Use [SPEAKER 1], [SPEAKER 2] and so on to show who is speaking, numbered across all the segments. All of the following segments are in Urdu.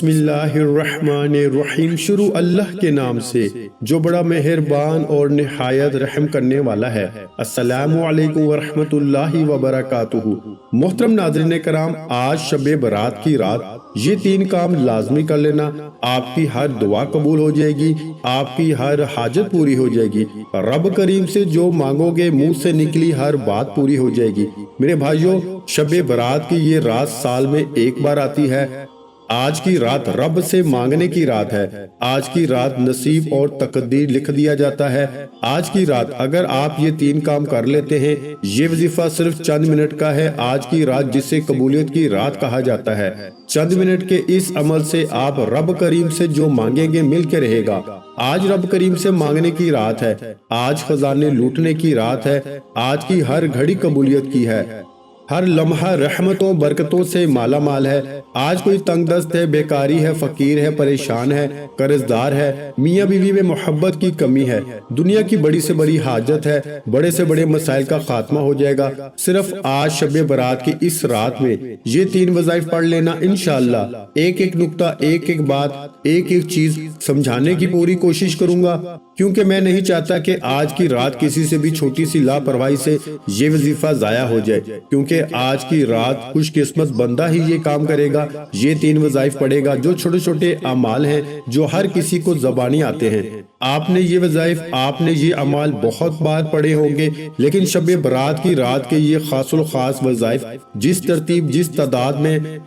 [SPEAKER 1] بسم اللہ الرحمن الرحیم۔ شروع اللہ کے نام سے جو بڑا مہربان اور نہایت رحم کرنے والا ہے۔ السلام علیکم ورحمۃ اللہ وبرکاتہ۔ محترم ناظرین کرام، آج شب برات کی رات یہ 3 کام لازمی کر لینا، آپ کی ہر دعا قبول ہو جائے گی، آپ کی ہر حاجت پوری ہو جائے گی، رب کریم سے جو مانگو گے منہ سے نکلی ہر بات پوری ہو جائے گی۔ میرے بھائیوں، شب برات کی یہ رات سال میں ایک بار آتی ہے۔ آج کی رات رب سے مانگنے کی رات ہے۔ آج کی رات نصیب اور تقدیر لکھ دیا جاتا ہے۔ آج کی رات اگر آپ یہ 3 کام کر لیتے ہیں، یہ وظیفہ صرف چند منٹ کا ہے۔ آج کی رات جسے قبولیت کی رات کہا جاتا ہے، چند منٹ کے اس عمل سے آپ رب کریم سے جو مانگیں گے مل کے رہے گا۔ آج رب کریم سے مانگنے کی رات ہے، آج خزانے لوٹنے کی رات ہے، آج کی ہر گھڑی قبولیت کی ہے، ہر لمحہ رحمتوں برکتوں سے مالا مال ہے۔ آج کوئی تنگ دست ہے، بیکاری ہے، فقیر ہے، پریشان ہے، قرض دار ہے، میاں بیوی میں محبت کی کمی ہے، دنیا کی بڑی سے بڑی حاجت ہے، بڑے سے بڑے مسائل کا خاتمہ ہو جائے گا۔ صرف آج شب برات کی اس رات میں یہ 3 وظائف پڑھ لینا، انشاءاللہ ایک ایک نقطہ، ایک ایک بات، ایک ایک چیز سمجھانے کی پوری کوشش کروں گا، کیونکہ میں نہیں چاہتا کہ آج کی رات کسی سے بھی چھوٹی سی لاپرواہی سے یہ وظیفہ ضائع ہو جائے، کیونکہ آج کی رات خوش قسمت بندہ ہی یہ کام کرے گا، یہ 3 وظائف پڑھے گا جو چھوٹے چھوٹے اعمال ہیں جو ہر کسی کو زبانی آتے ہیں۔ آپ نے یہ وظائف، آپ نے یہ اعمال بہت بار پڑھے ہوں گے، لیکن شب برات کی رات کے یہ خاص الخاص وظائف جس ترتیب جس تعداد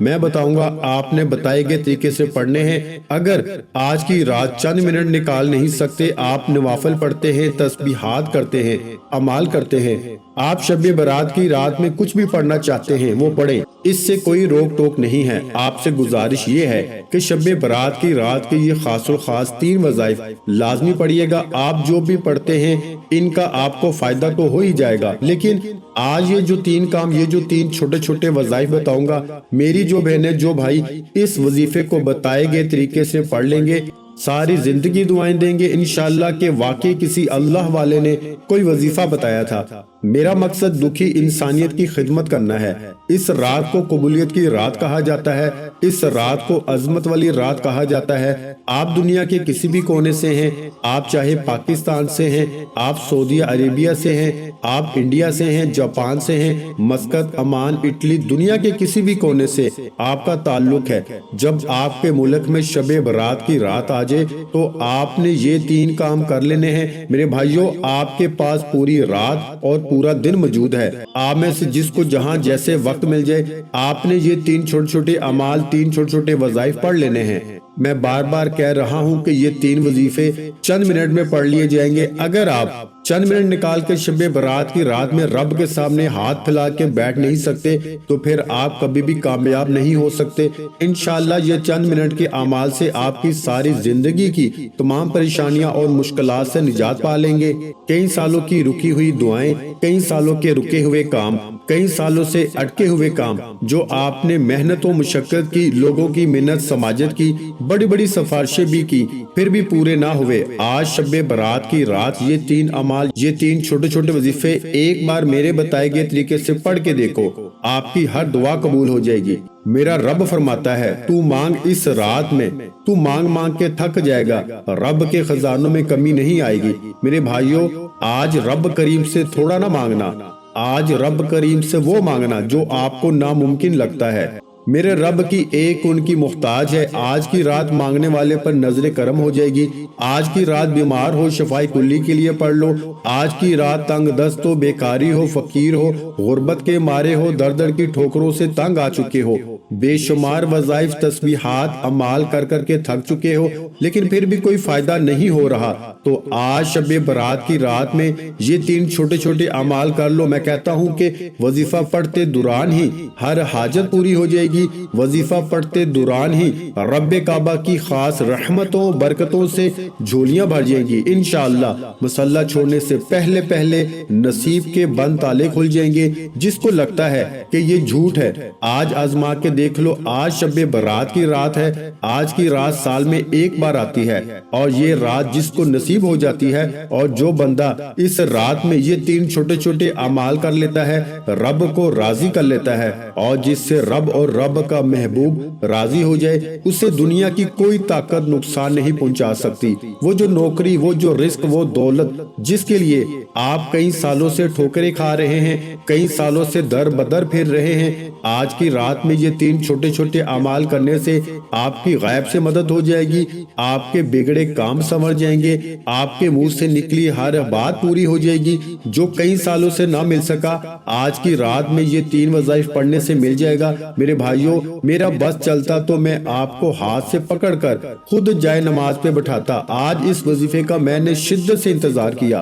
[SPEAKER 1] میں بتاؤں گا، آپ نے بتائے گئے طریقے سے پڑھنے ہیں۔ اگر آج کی رات چند منٹ نکال نہیں سکتے، آپ نوافل پڑھتے ہیں، تسبیحات کرتے ہیں، اعمال کرتے ہیں، آپ شب برات کی رات میں کچھ بھی پڑھنا چاہتے ہیں وہ پڑھیں، اس سے کوئی روک ٹوک نہیں ہے۔ آپ سے گزارش یہ ہے کہ شب برات کی رات کے یہ خاص الخاص 3 وظائف لازمی پڑھیے گا۔ آپ جو بھی پڑھتے ہیں ان کا آپ کو فائدہ تو ہو ہی جائے گا، لیکن آج یہ جو 3 کام، یہ جو 3 چھوٹے چھوٹے وظائف بتاؤں گا، میری جو بہنیں جو بھائی اس وظیفے کو بتائے گئے طریقے سے پڑھ لیں گے، ساری زندگی دعائیں دیں گے انشاءاللہ کہ واقعی کسی اللہ والے نے کوئی وظیفہ بتایا تھا۔ میرا مقصد دکھی انسانیت کی خدمت کرنا ہے۔ اس رات کو قبولیت کی رات کہا جاتا ہے، اس رات کو عظمت والی رات کہا جاتا ہے۔ آپ دنیا کے کسی بھی کونے سے ہیں، آپ چاہے پاکستان سے ہیں، آپ سعودی عربیہ سے ہیں، آپ انڈیا سے ہیں، جاپان سے ہیں، مسقط، عمان، اٹلی، دنیا کے کسی بھی کونے سے آپ کا تعلق ہے، جب آپ کے ملک میں شب برات کی رات آ جائے تو آپ نے یہ 3 کام کر لینے ہیں۔ میرے بھائیوں، آپ کے پاس پوری رات اور پورا دن موجود ہے، آپ میں سے جس کو جہاں جیسے وقت مل جائے، آپ نے یہ 3 چھوٹے چھوٹے اعمال، 3 چھوٹے چھوٹے وظائف پڑھ لینے ہیں۔ میں بار بار کہہ رہا ہوں کہ یہ 3 وظیفے چند منٹ میں پڑھ لیے جائیں گے۔ اگر آپ چند منٹ نکال کے شب برات کی رات میں رب کے سامنے ہاتھ پھیلا کے بیٹھ نہیں سکتے تو پھر آپ کبھی بھی کامیاب نہیں ہو سکتے۔ انشاءاللہ یہ چند منٹ کے اعمال سے آپ کی ساری زندگی کی تمام پریشانیاں اور مشکلات سے نجات پا لیں گے۔ کئی سالوں کی رکی ہوئی دعائیں، کئی سالوں کے رکے ہوئے کام، کئی سالوں سے اٹکے ہوئے کام جو آپ نے محنت و مشقت کی، لوگوں کی منت سماجت کی، بڑی بڑی سفارشیں بھی کی، پھر بھی پورے نہ ہوئے، آج شب برات کی رات یہ 3 اعمال، یہ 3 چھوٹے چھوٹے وظیفے ایک بار میرے بتائے گئے طریقے سے پڑھ کے دیکھو، آپ کی ہر دعا قبول ہو جائے گی۔ میرا رب فرماتا ہے، تو مانگ اس رات میں، تو مانگ مانگ کے تھک جائے گا، رب کے خزانوں میں کمی نہیں آئے گی۔ میرے بھائیوں، آج رب کریم سے تھوڑا نہ مانگنا، آج رب کریم سے وہ مانگنا جو آپ کو ناممکن لگتا ہے۔ میرے رب کی ایک ان کی محتاج ہے۔ آج کی رات مانگنے والے پر نظر کرم ہو جائے گی۔ آج کی رات بیمار ہو، شفائے کلی کے لیے پڑھ لو۔ آج کی رات تنگ دست ہو، بیکاری ہو، فقیر ہو، غربت کے مارے ہو، در در کی ٹھوکروں سے تنگ آ چکے ہو، بے شمار وظائف، تسبیحات، اعمال کر کر کے تھک چکے ہو، لیکن پھر بھی کوئی فائدہ نہیں ہو رہا، تو آج شب برات کی رات میں یہ 3 چھوٹے چھوٹے اعمال کر لو۔ میں کہتا ہوں کہ وظیفہ پڑھتے دوران ہی ہر حاجت پوری ہو جائے گی، وظیفہ پڑھتے دوران ہی رب کعبہ کی خاص رحمتوں برکتوں سے جھولیاں بھر جائیں گی انشاءاللہ۔ مصلی چھوڑنے سے پہلے پہلے نصیب کے بند تالے کھل جائیں گے۔ جس کو لگتا ہے کہ یہ جھوٹ ہے، آج آزما کے دیکھ لو آج شب برات کی رات ہے، آج کی رات سال میں ایک بار آتی ہے، اور یہ رات جس کو نصیب ہو جاتی ہے اور جو بندہ اس رات میں یہ 3 چھوٹے چھوٹے اعمال کر لیتا ہے، رب کو راضی کر لیتا ہے، اور جس سے رب اور رب کا محبوب راضی ہو جائے، اسے دنیا کی کوئی طاقت نقصان نہیں پہنچا سکتی۔ وہ جو نوکری، وہ جو رزق، وہ دولت جس کے لیے آپ کئی سالوں سے ٹھوکریں کھا رہے ہیں، کئی سالوں سے در بدر پھر رہے ہیں، آج کی رات میں یہ 3 چھوٹے چھوٹے اعمال کرنے سے آپ کی غیب سے مدد ہو جائے گی، آپ کے بگڑے کام سنور جائیں گے، آپ کے منہ سے نکلی ہر بات پوری ہو جائے گی، جو کئی سالوں سے نہ مل سکا آج کی رات میں یہ 3 وظائف پڑھنے سے مل جائے گا۔ میرے بھائیوں، میرا بس چلتا تو میں آپ کو ہاتھ سے پکڑ کر خود جائے نماز پہ بٹھاتا۔ آج اس وظیفے کا میں نے شدت سے انتظار کیا،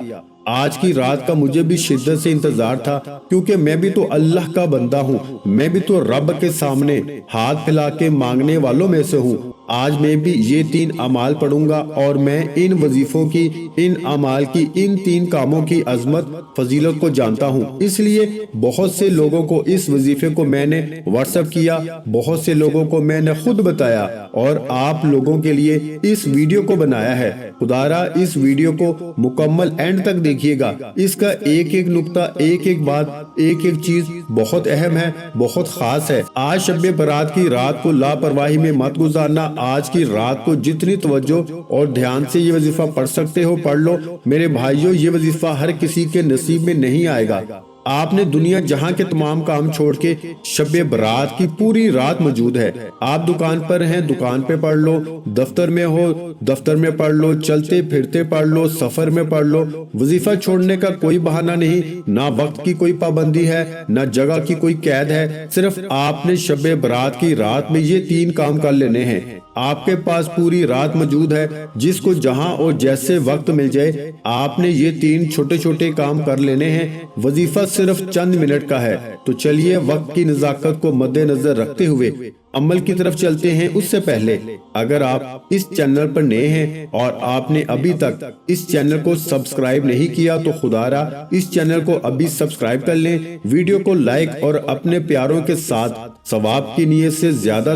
[SPEAKER 1] آج کی رات کا مجھے بھی شدت سے انتظار تھا، کیونکہ میں بھی تو اللہ کا بندہ ہوں، میں بھی تو رب کے سامنے ہاتھ پھیلا کے مانگنے والوں میں سے ہوں۔ آج میں بھی یہ 3 اعمال پڑھوں گا، اور میں ان وظیفوں کی، ان اعمال کی، ان 3 کاموں کی عظمت فضیلت کو جانتا ہوں۔ اس لیے بہت سے لوگوں کو اس وظیفے کو میں نے واٹس ایپ کیا، بہت سے لوگوں کو میں نے خود بتایا، اور آپ لوگوں کے لیے اس ویڈیو کو بنایا ہے۔ خدا را اس ویڈیو کو مکمل اینڈ تک دیکھیے گا، اس کا ایک ایک نقطہ، ایک ایک بات، ایک ایک چیز بہت اہم ہے، بہت خاص ہے۔ آج شب برات کی رات کو لاپرواہی میں مت گزارنا، آج کی رات کو جتنی توجہ اور دھیان سے یہ وظیفہ پڑھ سکتے ہو پڑھ لو۔ میرے بھائیوں، یہ وظیفہ ہر کسی کے نصیب میں نہیں آئے گا۔ آپ نے دنیا جہاں کے تمام کام چھوڑ کے شب برات کی پوری رات موجود ہے۔ آپ دکان پر ہیں، دکان پہ پڑھ لو، دفتر میں ہو، دفتر میں پڑھ لو، چلتے پھرتے پڑھ لو، سفر میں پڑھ لو۔ وظیفہ چھوڑنے کا کوئی بہانہ نہیں، نہ وقت کی کوئی پابندی ہے، نہ جگہ کی کوئی قید ہے، صرف آپ نے شب برات کی رات میں یہ 3 کام کر لینے ہیں۔ آپ کے پاس پوری رات موجود ہے، جس کو جہاں اور جیسے وقت مل جائے آپ نے یہ 3 چھوٹے چھوٹے کام کر لینے ہیں۔ وظیفہ صرف چند منٹ کا ہے، تو چلیے وقت کی نزاکت کو مد نظر رکھتے ہوئے عمل کی طرف چلتے ہیں۔ اس سے پہلے اگر آپ اس چینل پر نئے ہیں اور آپ نے ابھی تک اس چینل کو سبسکرائب نہیں کیا تو خدا را اس چینل کو ابھی سبسکرائب کر لیں، ویڈیو کو لائک اور اپنے پیاروں کے ساتھ ثواب کی نیت سے زیادہ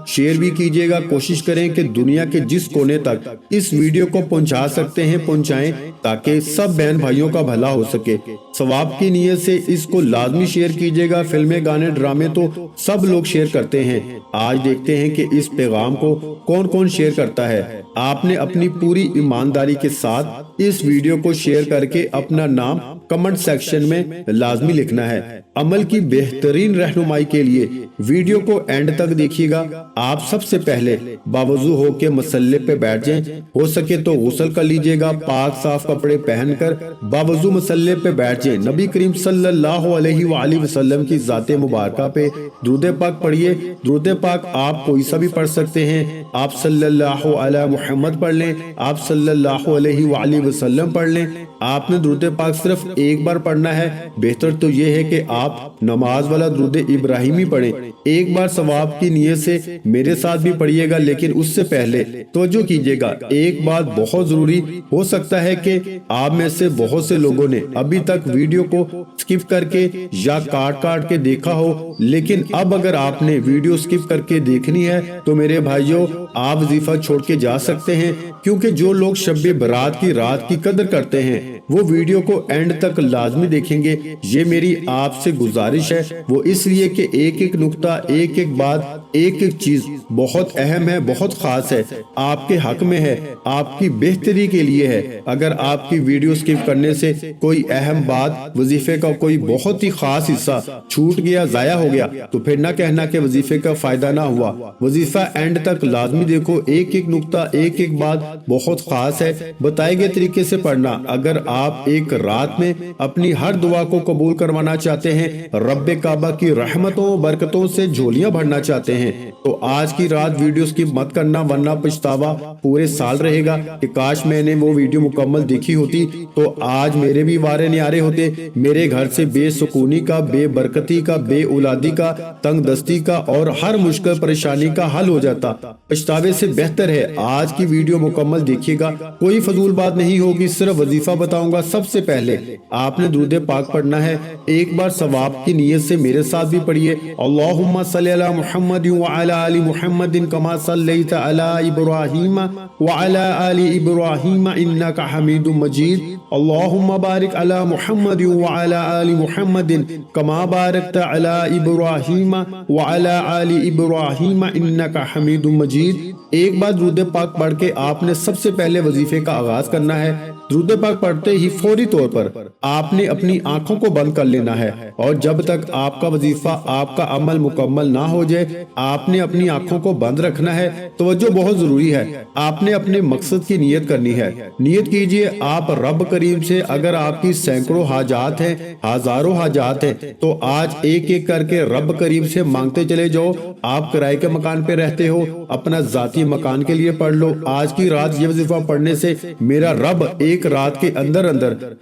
[SPEAKER 1] شیئر بھی کیجیے گا۔ کوشش کریں کہ دنیا کے جس کونے تک اس ویڈیو کو پہنچا سکتے ہیں پہنچائیں، تاکہ سب بہن بھائیوں کا بھلا ہو سکے۔ ثواب کی نیت سے اس کو لازمی شیئر کیجیے گا۔ فلمیں، گانے، ڈرامے تو سب لوگ شیئر کرتے ہیں، آج دیکھتے ہیں کہ اس پیغام کو کون کون شیئر کرتا ہے۔ آپ نے اپنی پوری ایمانداری کے ساتھ اس ویڈیو کو شیئر کر کے اپنا نام کمنٹ سیکشن میں لازمی لکھنا ہے۔ عمل کی بہترین رہنمائی کے لیے ویڈیو کو اینڈ تک دیکھیے گا۔ آپ سب سے پہلے باوضو ہو کے مصلی پہ بیٹھ جائیں، ہو سکے تو غسل کر لیجئے گا، پاک صاف کپڑے پہن کر باوضو مصلی پہ بیٹھ جائیں۔ نبی کریم صلی اللہ علیہ وآلہ وسلم کی ذات مبارکہ پہ درود پاک پڑھیے۔ درود پاک آپ کوئی سا بھی پڑھ سکتے ہیں، آپ صلی اللہ علیہ محمد پڑھ لیں، آپ صلی اللہ علیہ وآلہ وسلم پڑھ لیں۔ آپ نے درود پاک صرف ایک بار پڑھنا ہے، بہتر تو یہ ہے کہ آپ نماز والا درود ابراہیمی پڑھیں۔ ایک بار ثواب کی نیت سے میرے ساتھ بھی پڑھیے گا، لیکن اس سے پہلے توجہ کیجیے گا، ایک بات بہت ضروری، ہو سکتا ہے کہ آپ میں سے بہت سے لوگوں نے ابھی تک ویڈیو کو سکپ کر کے یا کاٹ کے دیکھا ہو، لیکن اب اگر آپ نے ویڈیو سکپ کر کے دیکھنی ہے تو میرے بھائیوں آپ وظیفہ چھوڑ کے جا سکتے ہیں، کیونکہ جو لوگ شب برات کی رات کی قدر کرتے ہیں وہ ویڈیو کو اینڈ تک لازمی دیکھیں گے۔ یہ میری آپ سے گزارش ہے، وہ اس لیے کہ ایک ایک نقطہ، ایک ایک بات، ایک ایک چیز بہت اہم ہے، بہت خاص ہے، آپ کے حق میں ہے، آپ کی بہتری کے لیے ہے۔ اگر آپ کی ویڈیو سکپ کرنے سے کوئی اہم بات، وظیفے کا کوئی بہت ہی خاص حصہ چھوٹ گیا، ضائع ہو گیا، تو پھر نہ کہنا کہ وظیفے کا فائدہ نہ ہوا۔ وظیفہ اینڈ تک لازمی دیکھو، ایک ایک نقطہ، ایک ایک بات بہت خاص ہے، بتائے گئے طریقے سے پڑھنا۔ اگر آپ ایک رات میں اپنی ہر دعا کو قبول کروانا چاہتے ہیں، رب کعبہ کی رحمتوں برکتوں سے جھولیاں بھرنا چاہتے ہیں، تو آج کی رات ویڈیو سکپ مت کرنا ورنہ پچھتاوا پورے سال رہے گا کہ کاش میں نے وہ ویڈیو مکمل دیکھی ہوتی تو آج میرے بھی وارے نیارے ہوتے، میرے گھر سے بے سکونی کا، بے برکتی کا، بے اولادی کا، تنگ دستی کا اور ہر مشکل پریشانی کا حل ہو جاتا۔ پچھتاوے سے بہتر ہے آج کی ویڈیو مکمل دیکھیے گا، کوئی فضول بات نہیں ہوگی، صرف وظیفہ بتاؤں گا۔ سب سے پہلے آپ نے درود پاک پڑھنا ہے، ایک بار ثواب کی نیت سے میرے ساتھ بھی پڑھیے، اللہم صلی علی محمد وعلی آل محمد کما صلیت علی ابراہیم وعلی آل ابراہیم انک حمید مجید، اللہم بارک علی محمد وعلی آل محمد کما بارکت علی ابراہیم وعلی آل ابراہیم انک حمید مجید۔ ایک بار درود پاک پڑھ کے آپ نے سب سے پہلے وظیفے کا آغاز کرنا ہے۔ درود پاک پڑھتے ہی فوری طور پر آپ نے اپنی آنکھوں کو بند کر لینا ہے اور جب تک آپ کا وظیفہ، آپ کا عمل مکمل نہ ہو جائے آپ نے اپنی آنکھوں کو بند رکھنا ہے۔ توجہ بہت ضروری ہے، آپ نے اپنے مقصد کی نیت کرنی ہے۔ نیت کیجئے آپ رب کریم سے، اگر آپ کی سینکڑوں حاجات ہیں، ہزاروں حاجات ہیں، تو آج ایک ایک کر کے رب کریم سے مانگتے چلے جاؤ۔ آپ کرائے کے مکان پہ رہتے ہو، اپنا ذاتی مکان کے لیے پڑھ لو۔ آج کی رات یہ وظیفہ پڑھنے سے میرا رب ایک رات کے اندر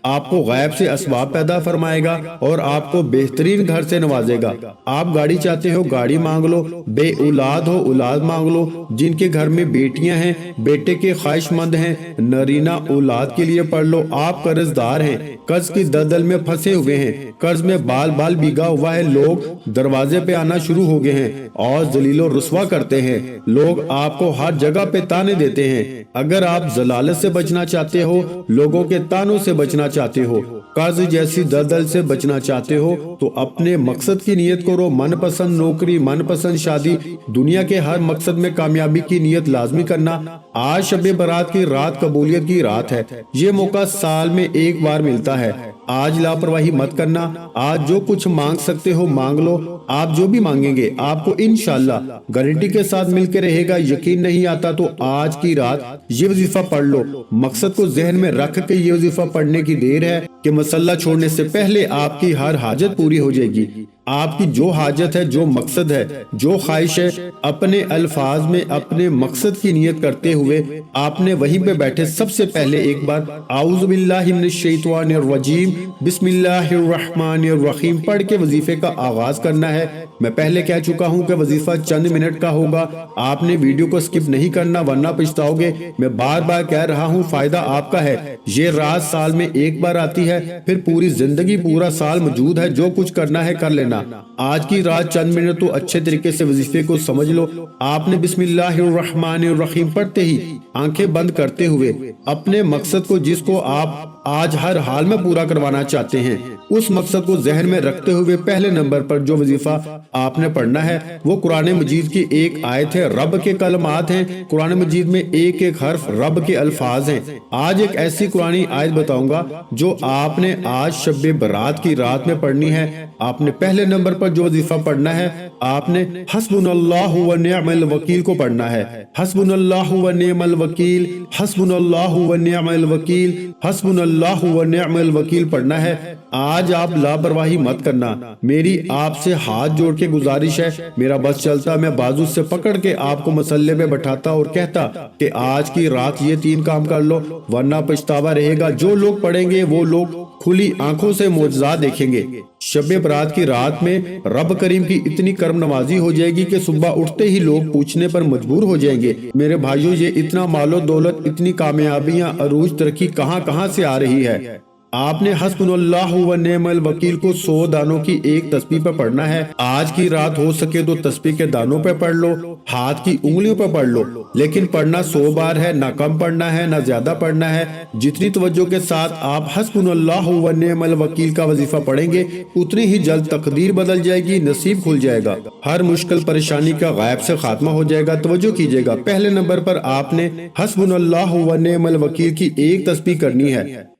[SPEAKER 1] آپ کو غیب سے اسباب پیدا فرمائے گا اور آپ کو بہترین گھر سے نوازے گا۔ آپ گاڑی چاہتے ہو، گاڑی مانگ لو، بے اولاد ہو، اولاد مانگ لو، جن کے گھر میں بیٹیاں ہیں، بیٹے کے خواہش مند ہیں، نرینہ اولاد کے لیے پڑھ لو۔ آپ قرض دار ہیں، قرض کی دلدل میں پھنسے ہوئے ہیں، قرض میں بال بال بھیگا ہوا ہے، لوگ دروازے پہ آنا شروع ہو گئے ہیں اور ذلیل و رسوا کرتے ہیں، لوگ آپ کو ہر جگہ پہ تانے دیتے ہیں۔ اگر آپ ضلالت سے بچنا چاہتے ہو، لوگوں کے تانوں سے بچنا چاہتے ہو، قرض جیسی دلدل سے بچنا چاہتے ہو تو اپنے مقصد کی نیت کرو۔ من پسند نوکری، من پسند شادی، دنیا کے ہر مقصد میں کامیابی کی نیت لازمی کرنا۔ آج شب برات کی رات قبولیت کی رات ہے، یہ موقع سال میں ایک بار ملتا ہے۔ آج لاپرواہی مت کرنا، آج جو کچھ مانگ سکتے ہو مانگ لو۔ آپ جو بھی مانگیں گے آپ کو انشاءاللہ گارنٹی کے ساتھ مل کے رہے گا۔ یقین نہیں آتا تو آج کی رات یہ وظیفہ پڑھ لو۔ مقصد کو ذہن میں رکھ کے یہ وظیفہ پڑھنے کی دیر ہے کہ مسلح چھوڑنے سے پہلے آپ کی ہر حاجت پوری ہو جائے گی۔ آپ کی جو حاجت ہے، جو مقصد ہے، جو خواہش ہے، اپنے الفاظ میں اپنے مقصد کی نیت کرتے ہوئے آپ نے وہیں پہ بیٹھے سب سے پہلے ایک بار اعوذ باللہ من الشیطان الرجیم بسم اللہ الرحمن الرحیم پڑھ کے وظیفے کا آغاز کرنا ہے۔ میں پہلے کہہ چکا ہوں کہ وظیفہ چند منٹ کا ہوگا، آپ نے ویڈیو کو سکپ نہیں کرنا ورنہ پچھتاؤ گے۔ میں بار بار کہہ رہا ہوں، فائدہ آپ کا ہے۔ یہ رات سال میں ایک بار آتی ہے، پھر پوری زندگی پورا سال موجود ہے، جو کچھ کرنا ہے کر لینا۔ آج کی رات چند منٹ تو اچھے طریقے سے وظیفے کو سمجھ لو۔ آپ نے بسم اللہ الرحمن الرحیم پڑھتے ہی آنکھیں بند کرتے ہوئے اپنے مقصد کو، جس کو آپ آج ہر حال میں پورا کروانا چاہتے ہیں، اس مقصد کو ذہن میں رکھتے ہوئے پہلے نمبر پر جو وظیفہ آپ نے پڑھنا ہے وہ قرآن مجید کی ایک آیت ہے، رب کے کلمات ہیں۔ قرآن مجید میں ایک ایک حرف رب کے الفاظ ہیں۔ آج ایک ایسی قرآنی آیت بتاؤں گا جو آپ نے آج شب برات کی رات میں پڑھنی ہے۔ آپ نے پہلے نمبر پر جو وظیفہ پڑھنا ہے، آپ نے حسبنا اللہ و نعم الوکیل کو پڑھنا ہے۔ حسبنا اللہ و نعم الوکیل، حسبنا اللہ و نعم الوکیل، حسبنا اللہ و نعم الوکیل پڑھنا ہے۔ آج آپ لاپرواہی مت کرنا، میری آپ سے ہاتھ جوڑ کے گزارش ہے۔ میرا بس چلتا، میں بازو سے پکڑ کے آپ کو مسلح پہ بٹھاتا اور کہتا کہ آج کی رات یہ 3 کام کر لو ورنہ پچھتاوا رہے گا۔ جو لوگ پڑھیں گے وہ لوگ کھلی آنکھوں سے معجزات دیکھیں گے۔ شب برات کی رات میں رب کریم کی اتنی کرم نوازی ہو جائے گی کہ صبح اٹھتے ہی لوگ پوچھنے پر مجبور ہو جائیں گے، میرے بھائیوں یہ اتنا مال و دولت، اتنی کامیابیاں، عروج ترقی کہاں سے آ رہی ہے؟ آپ نے حسبنا اللہ و نعم الوکیل کو 100 دانوں کی ایک تسبیح پر پڑھنا ہے۔ آج کی رات ہو سکے تو تسبیح کے دانوں پہ پڑھ لو، ہاتھ کی انگلیوں پہ پڑھ لو، لیکن پڑھنا 100 بار ہے، نہ کم پڑھنا ہے نہ زیادہ پڑھنا ہے۔ جتنی توجہ کے ساتھ آپ حسبنا اللہ و نعم الوکیل کا وظیفہ پڑھیں گے اتنی ہی جلد تقدیر بدل جائے گی، نصیب کھل جائے گا، ہر مشکل پریشانی کا غائب سے خاتمہ ہو جائے گا۔ توجہ کیجئے گا، پہلے نمبر پر آپ نے حسبنا اللہ و نعم الوکیل کی ایک تسبیح کرنی ہے۔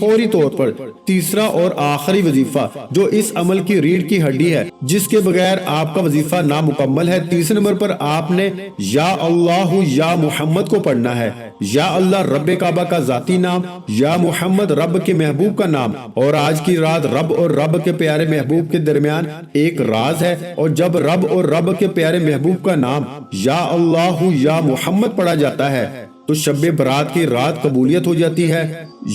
[SPEAKER 1] فوری طور پر تیسرا اور آخری وظیفہ جو اس عمل کی ریڑھ کی ہڈی ہے، جس کے بغیر آپ کا وظیفہ نامکمل ہے، تیسرے نمبر پر آپ نے یا اللہ یا محمد کو پڑھنا ہے۔ یا اللہ رب کعبہ کا ذاتی نام، یا محمد رب کے محبوب کا نام، اور آج کی رات رب اور رب کے پیارے محبوب کے درمیان ایک راز ہے، اور جب رب اور رب کے پیارے محبوب کا نام یا اللہ یا محمد پڑھا جاتا ہے تو شب برات کی رات قبولیت ہو جاتی ہے۔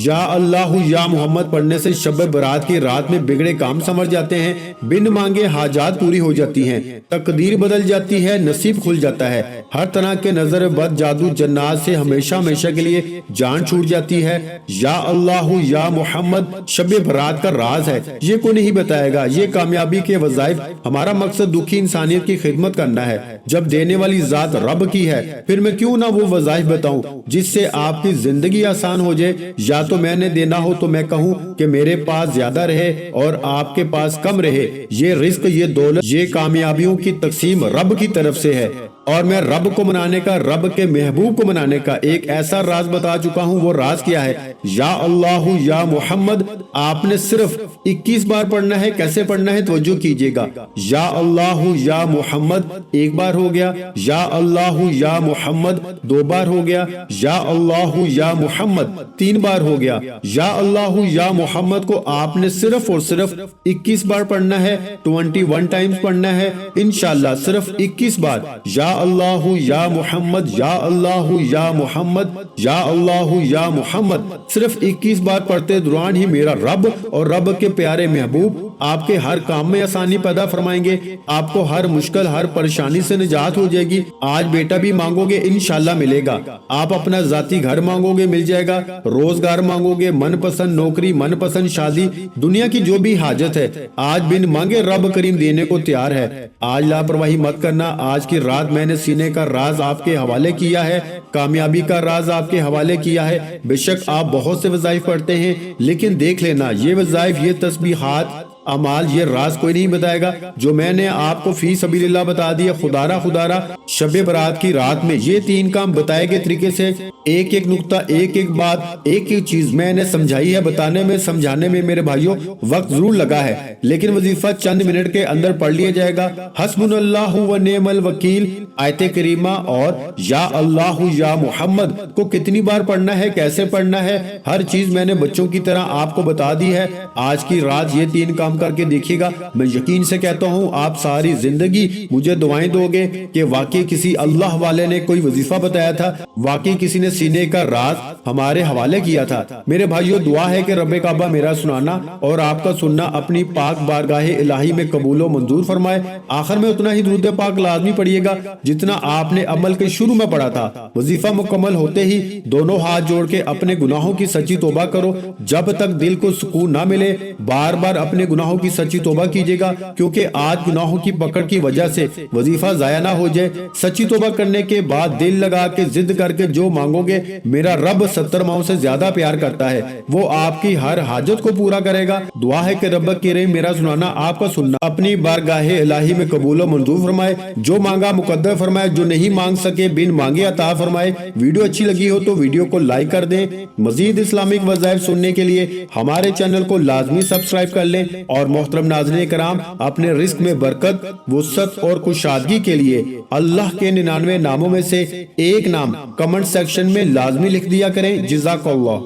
[SPEAKER 1] یا اللہ یا محمد پڑھنے سے شب برات کی رات میں بگڑے کام سمجھ جاتے ہیں، بن مانگے حاجات پوری ہو جاتی ہیں، تقدیر بدل جاتی ہے، نصیب کھل جاتا ہے، ہر طرح کے نظر بد جادو جنات سے ہمیشہ ہمیشہ کے لیے جان چھوٹ جاتی ہے۔ یا اللہ یا محمد شب برات کا راز ہے، یہ کوئی نہیں بتائے گا، یہ کامیابی کے وظائف۔ ہمارا مقصد دکھی انسانیت کی خدمت کرنا ہے، جب دینے والی ذات رب کی ہے، پھر میں کیوں نہ وہ وظائف بتاؤں جس سے آپ کی زندگی آسان ہو جائے۔ یا تو میں نے دینا ہو تو میں کہوں کہ میرے پاس زیادہ رہے اور آپ کے پاس کم رہے، یہ رزق، یہ دولت، یہ کامیابیوں کی تقسیم رب کی طرف سے ہے، اور میں رب کو منانے کا، رب کے محبوب کو منانے کا ایک ایسا راز بتا چکا ہوں۔ وہ راز کیا ہے؟ یا اللہ یا محمد آپ نے صرف 21 بار پڑھنا ہے۔ کیسے پڑھنا ہے توجہ کیجئے گا۔ یا اللہ یا محمد ایک بار ہو گیا، یا اللہ یا محمد 2 بار ہو گیا، یا اللہ یا محمد 3 بار ہو گیا، یا اللہ یا محمد کو آپ نے صرف اور صرف 21 بار پڑھنا ہے، 21 ٹائمز پڑھنا ہے انشاءاللہ، صرف 21 بار۔ یا اللہ یا محمد، یا اللہ یا محمد، یا اللہ یا محمد صرف 21 بار پڑھتے دوران ہی میرا رب اور رب کے پیارے محبوب آپ کے ہر کام میں آسانی پیدا فرمائیں گے، آپ کو ہر مشکل، ہر پریشانی سے نجات ہو جائے گی۔ آج بیٹا بھی مانگو گے انشاءاللہ ملے گا، آپ اپنا ذاتی گھر مانگو گے مل جائے گا، روزگار مانگو گے، من پسند نوکری، من پسند شادی، دنیا کی جو بھی حاجت ہے آج بن مانگے رب کریم دینے کو تیار ہے۔ آج لاپرواہی مت کرنا، آج کی رات میں نے سینے کا راز آپ کے حوالے کیا ہے، کامیابی کا راز آپ کے حوالے کیا ہے۔ بے شک آپ بہت سے وظائف پڑھتے ہیں، لیکن دیکھ لینا یہ وظائف، یہ تسبیحات، اعمال، یہ راز کوئی نہیں بتائے گا جو میں نے آپ کو فی سبیل اللہ بتا دیا۔ خدارہ شب برات کی رات میں یہ 3 کام بتائے گئے طریقے سے، ایک ایک نقطہ، ایک ایک بات، ایک ایک چیز میں نے سمجھائی ہے۔ بتانے میں، سمجھانے میں میرے بھائیوں وقت ضرور لگا ہے، لیکن وظیفہ چند منٹ کے اندر پڑھ لیا جائے گا۔ حسبنا اللہ و نعم الوکیل آیت کریمہ اور یا اللہ یا محمد کو کتنی بار پڑھنا ہے، کیسے پڑھنا ہے، ہر چیز میں نے بچوں کی طرح آپ کو بتا دی ہے۔ آج کی رات یہ 3 کام کر کے دیکھیے گا، میں یقین سے کہتا ہوں آپ ساری زندگی مجھے دعائیں دو گے کہ واقعی کسی اللہ والے نے کوئی وظیفہ بتایا تھا، واقعی کسی نے سینے کا راز ہمارے حوالے کیا تھا۔ میرے بھائیوں دعا ہے کہ رب کعبہ میرا سنانا اور آپ کا سننا اپنی پاک بارگاہ الہی میں قبول و منظور فرمائے۔ آخر میں اتنا ہی درود پاک لازمی پڑھیے گا جتنا آپ نے عمل کے شروع میں پڑھا تھا۔ وظیفہ مکمل ہوتے ہی دونوں ہاتھ جوڑ کے اپنے گناہوں کی سچی توبہ کرو، جب تک دل کو سکون نہ ملے بار بار اپنے گناہوں کی سچی توبہ کیجیے گا، کیونکہ آج گناہوں کی پکڑ کی وجہ سے وظیفہ ضائع نہ ہو جائے۔ سچی توبہ کرنے کے بعد دل لگا کے ضد کر کے جو مانگو گے، میرا رب 70 ماؤں سے زیادہ پیار کرتا ہے، وہ آپ کی ہر حاجت کو پورا کرے گا۔ دعا ہے کہ رب کریم میرا سنانا، آپ کا سننا اپنی بارگاہ الہی میں قبول و منظور فرمائے، جو مانگا مقدر فرمائے، جو نہیں مانگ سکے بن مانگے عطا فرمائے۔ ویڈیو اچھی لگی ہو تو ویڈیو کو لائک کر دیں۔ مزید اسلامک وظائف سننے کے لیے ہمارے چینل کو لازمی سبسکرائب کر لیں، اور محترم ناظرین کرام اپنے رزق میں برکت، وسعت اور کشادگی کے لیے اللہ کے 99 ناموں میں سے ایک نام کمنٹ سیکشن میں لازمی لکھ دیا کریں۔ جزاک اللہ۔